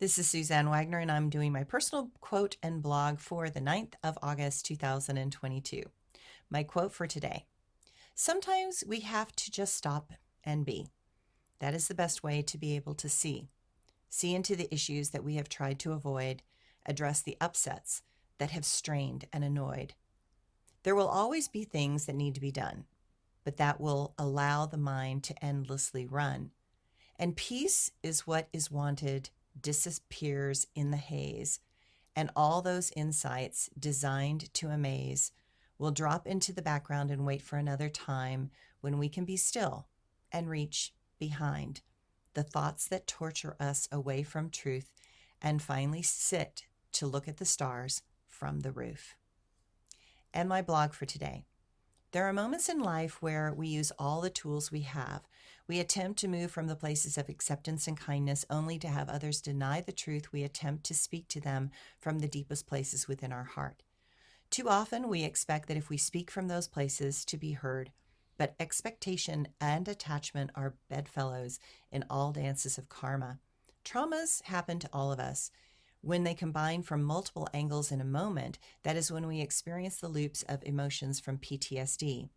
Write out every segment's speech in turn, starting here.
This is Suzanne Wagner, and I'm doing my personal quote and blog for the 9th of August, 2022. My quote for today: sometimes we have to just stop and be. That is the best way to be able to see into the issues that we have tried to avoid, address the upsets that have strained and annoyed. There will always be things that need to be done, but that will allow the mind to endlessly run. And peace is what is wanted, disappears in the haze, and all those insights designed to amaze will drop into the background and wait for another time when we can be still and reach behind the thoughts that torture us away from truth and finally sit to look at the stars from the roof. And my blog for today: there are moments in life where we use all the tools we have. We attempt to move from the places of acceptance and kindness only to have others deny the truth we attempt to speak to them from the deepest places within our heart. Too often we expect that if we speak from those places to be heard, but expectation and attachment are bedfellows in all dances of karma. Traumas happen to all of us. When they combine from multiple angles in a moment, that is when we experience the loops of emotions from PTSD.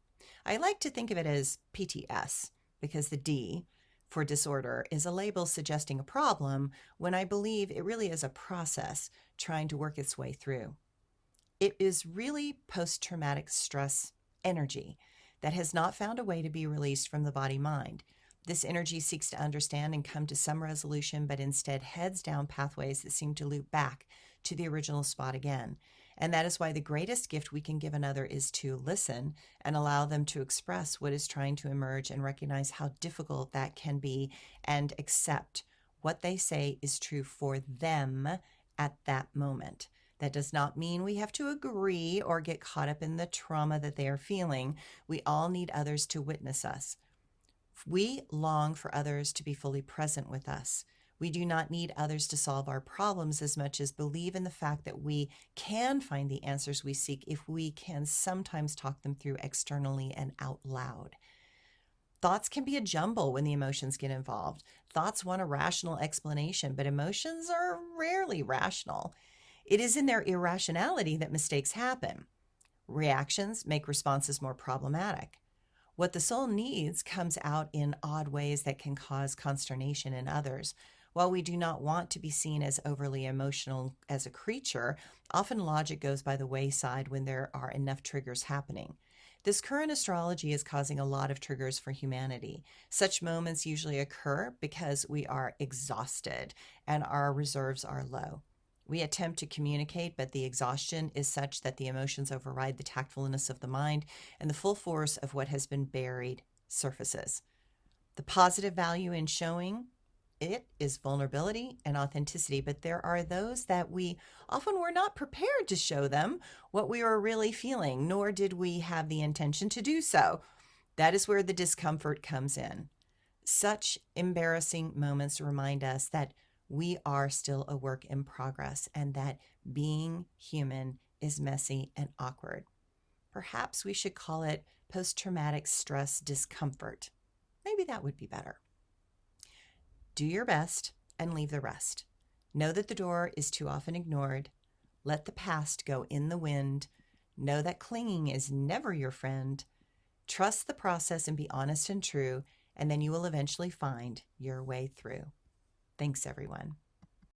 I like to think of it as PTS because the D for disorder is a label suggesting a problem when I believe it really is a process trying to work its way through. It is really post-traumatic stress energy that has not found a way to be released from the body-mind. This energy seeks to understand and come to some resolution, but instead heads down pathways that seem to loop back to the original spot again. And that is why the greatest gift we can give another is to listen and allow them to express what is trying to emerge and recognize how difficult that can be and accept what they say is true for them at that moment. That does not mean we have to agree or get caught up in the trauma that they are feeling. We all need others to witness us. We long for others to be fully present with us. We do not need others to solve our problems as much as believe in the fact that we can find the answers we seek if we can sometimes talk them through externally and out loud. Thoughts can be a jumble when the emotions get involved. Thoughts want a rational explanation, but emotions are rarely rational. It is in their irrationality that mistakes happen. Reactions make responses more problematic. What the soul needs comes out in odd ways that can cause consternation in others. While we do not want to be seen as overly emotional as a creature, often logic goes by the wayside when there are enough triggers happening. This current astrology is causing a lot of triggers for humanity. Such moments usually occur because we are exhausted and our reserves are low. We attempt to communicate, but the exhaustion is such that the emotions override the tactfulness of the mind, and the full force of what has been buried surfaces. The positive value in showing it is vulnerability and authenticity, but there are those that we often were not prepared to show them what we were really feeling, nor did we have the intention to do so. That is where the discomfort comes in. Such embarrassing moments remind us that we are still a work in progress and that being human is messy and awkward. Perhaps we should call it post-traumatic stress discomfort. Maybe that would be better. Do your best and leave the rest. Know that the door is too often ignored. Let the past go in the wind. Know that clinging is never your friend. Trust the process and be honest and true, and then you will eventually find your way through. Thanks, everyone.